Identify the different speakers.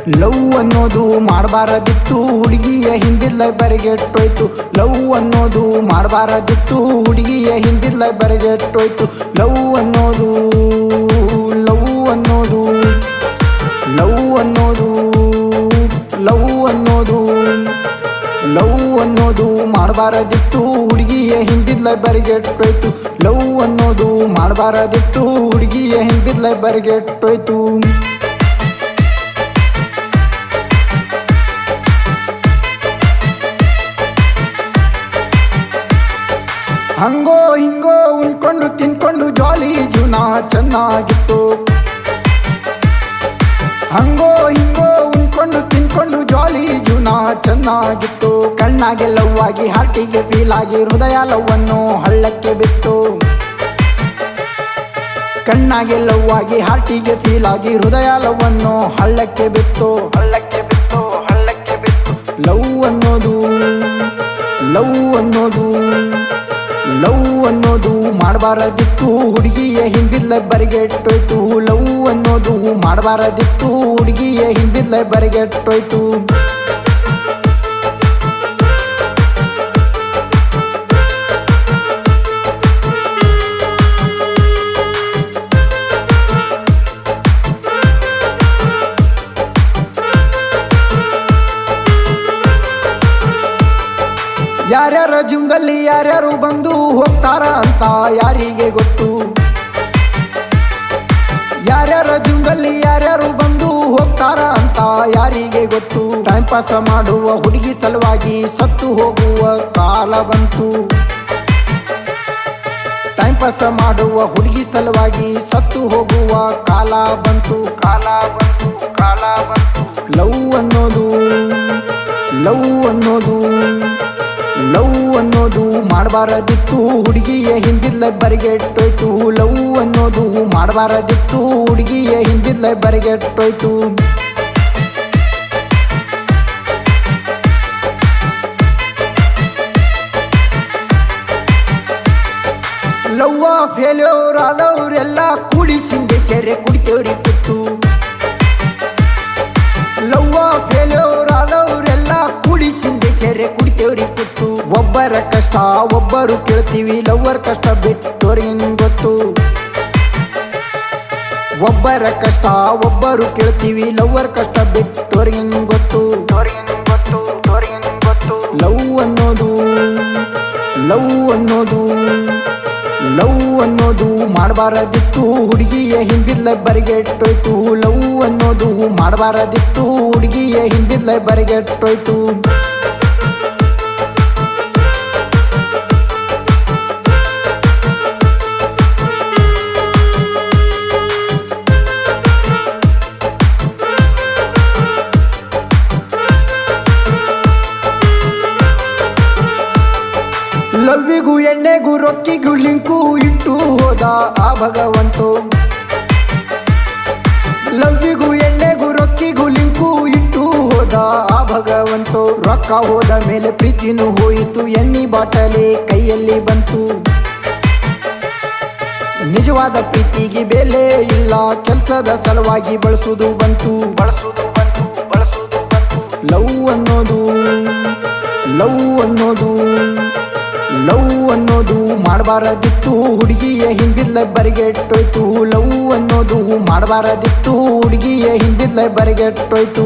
Speaker 1: Love ಅನ್ನೋದು ಮಾಡಬಾರದಿತ್ತು ಹುಡುಗಿಯ ಹಿಂದಿಲ್ಲ ಬರಿಗೆಟ್ಟೋಯ್ತು. Love ಅನ್ನೋದು ಮಾಡಬಾರದಿತ್ತು ಹುಡುಗಿಯ ಹಿಂದಿಲ್ಲ ಬರಿಗೆಟ್ಟೋಯ್ತು. ಲವ್ ಅನ್ನೋದು ಲವ್ ಅನ್ನೋದು ಲವ್ ಅನ್ನೋದು ಲವ್ ಅನ್ನೋದು ಲವ್ ಅನ್ನೋದು ಮಾಡಬಾರದಿತ್ತು ಹುಡುಗಿಯ ಹಿಂದಿಲ್ಲ ಬರಿಗೆಟ್ಟೋಯ್ತು. ಲವ್ ಅನ್ನೋದು ಮಾಡಬಾರದಿತ್ತು ಹುಡುಗಿಯ ಹಿಂದಿಲ್ಲ ಬರಿಗೆಟ್ಟೋಯ್ತು. ಹಂಗೋ ಹಿಂಗೋ ಉಣ್ಕೊಂಡು ತಿನ್ಕೊಂಡು ಜಾಲಿ ಜೀವನ ಚೆನ್ನಾಗಿತ್ತು. ಹಂಗೋ ಹಿಂಗೋ ಉಣ್ಕೊಂಡು ತಿನ್ಕೊಂಡು ಜಾಲಿ ಜೀವನ ಚೆನ್ನಾಗಿತ್ತು. ಕಣ್ಣಾಗೆ ಲವ್ ಆಗಿ ಹಾರ್ಟಿಗೆ ಫೀಲ್ ಆಗಿ ಹೃದಯ ಲವ್ವನ್ನು ಹಳ್ಳಕ್ಕೆ ಬಿತ್ತು. ಕಣ್ಣಾಗೆ ಲವ್ ಆಗಿ ಹಾರ್ಟಿಗೆ ಫೀಲ್ ಆಗಿ ಹೃದಯ ಲವ್ವನ್ನು ಹಳ್ಳಕ್ಕೆ ಬಿತ್ತು. ಹಳ್ಳಕ್ಕೆ ಬಿತ್ತು ಹಳ್ಳಕ್ಕೆ ಬಿತ್ತು. ಲವ್ ಅನ್ನೋದು ಲವ್ ಅನ್ನೋದು ಲವ್ ಅನ್ನೋದು ಮಾಡಬಾರದಿತ್ತು ಹುಡುಗಿಯ ಹಿಂದಿಲ್ಲ ಬರಿಗೆಟ್ಟೋಯ್ತು. ಲವ್ ಅನ್ನೋದು ಮಾಡಬಾರದಿತ್ತು ಹುಡುಗಿಯ ಹಿಂದಿಲ್ಲ ಬರಿಗೆಟ್ಟೋಯ್ತು. ಯಾರ್ಯಾರ ಜೀವನದಲ್ಲಿ ಯಾರ್ಯಾರು ಬಂದು ಹೋಗ್ತಾರ ಅಂತ ಯಾರಿಗೆ ಗೊತ್ತು. ಯಾರ್ಯಾರ ಜೀವನದಲ್ಲಿ ಯಾರ್ಯಾರು ಬಂದು ಹೋಗ್ತಾರ ಅಂತ ಯಾರಿಗೆ ಗೊತ್ತು. ಟೈಮ್ ಪಾಸ್ ಮಾಡುವ ಹುಡುಗಿ ಸಲುವಾಗಿ ಸತ್ತು ಹೋಗುವ ಕಾಲ ಬಂತು. ಟೈಮ್ ಪಾಸ್ ಮಾಡುವ ಹುಡುಗಿ ಸಲುವಾಗಿ ಸತ್ತು ಹೋಗುವ ಕಾಲ ಬಂತು. ಕಾಲ ಬಂತು ಕಾಲ ಬಂತು. ಲವ್ ಅನ್ನೋದು ಲವ್ ಅನ್ನೋದು ಲವ್ ಅನ್ನೋದು ಮಾಡಬಾರದಿತ್ತು ಹುಡುಗಿಯ ಹಿಂದಿಲ್ಲ ಬರಿಗೆಟ್ಟೋಯ್ತು. ಲವ್ ಅನ್ನೋದು ಮಾಡಬಾರದಿತ್ತು ಹುಡುಗಿಯ ಹಿಂದಿಲ್ಲ ಬರಿಗೆಟ್ಟೋಯ್ತು. ಲವ್ವ ಫೇಲ್ಯೂರ್ ಆದವ್ರೆಲ್ಲ ಕೂಡಿ ಸಿಂಗೆ ಸೇರೆ ಕುಡಿತೇವ್ರಿ ಕುತ್ತು. ಲವ್ವ ಫೇಲ್ಯೂರ್ ಆದವ್ರೆಲ್ಲ ಕೂಡಿ ಸಿಂಗೆ ಸೇರೆ ಕುಡಿತೇವ್ರಿ ಕುತ್ತು. ಒಬ್ಬರ ಕಷ್ಟ ಒಬ್ಬರು ಕೇಳ್ತೀವಿ ಲವ್ವರ್ ಕಷ್ಟ ಬಿಟ್ಟೋರಿಗೇನು ಗೊತ್ತು. ಒಬ್ಬರ ಕಷ್ಟ ಒಬ್ಬರು ಕೇಳ್ತೀವಿ ಲವ್ವರ್ ಕಷ್ಟ ಬಿಟ್ಟೋರಿಗೇನು ಗೊತ್ತು. ಗೊತ್ತು ಗೊತ್ತು. ಲವ್ ಅನ್ನೋದು ಲವ್ ಅನ್ನೋದು ಲವ್ ಅನ್ನೋದು ಮಾಡಬಾರದಿತ್ತು ಹುಡುಗಿಯ ಹಿಂದಿಲ್ಲ ಬರಿಗೆಟ್ಟೋಯ್ತು. ಲವ್ ಅನ್ನೋದು ಮಾಡಬಾರದಿತ್ತು ಹುಡುಗಿಯ ಹಿಂದಿಲ್ಲ ಬರಿಗೆಟ್ಟೋಯ್ತು. ಲವ್ವಿಗೂ ಎಣ್ಣೆಗೂ ರೊಕ್ಕಿಗೂ ಲಿಂಕು ಇಟ್ಟು ಹೋದ ಆ ಭಗವಂತು. ಲವ್ವಿಗೂ ಎಣ್ಣೆಗೂ ರೊಕ್ಕಿಗೂ ಲಿಂಕು ಇಟ್ಟು ಹೋದ ಆ ಭಗವಂತು. ರೊಕ್ಕ ಹೋದ ಮೇಲೆ ಪ್ರೀತಿನೂ ಹೋಯಿತು ಎಣ್ಣಿ ಬಾಟಲಿ ಕೈಯಲ್ಲಿ ಬಂತು. ನಿಜವಾದ ಪ್ರೀತಿಗೆ ಬೆಲೆ ಇಲ್ಲ ಕೆಲಸದ ಸಲುವಾಗಿ ಬಳಸುವುದು ಬಂತು. ಲವ್ ಅನ್ನೋದು ಲವ್ ಅನ್ನೋದು ಲವ್ ಅನ್ನೋದು ಮಾಡಬಾರದಿತ್ತು ಹುಡುಗಿಯ ಹಿಂದಿಲ್ಲ ಬರಿಗೆಟ್ಟೋಯ್ತು. ಲವ್ ಅನ್ನೋದು ಮಾಡಬಾರದಿತ್ತು ಹುಡುಗಿಯ ಹಿಂದಿಲ್ಲ ಬರಿಗೆಟ್ಟೋಯ್ತು.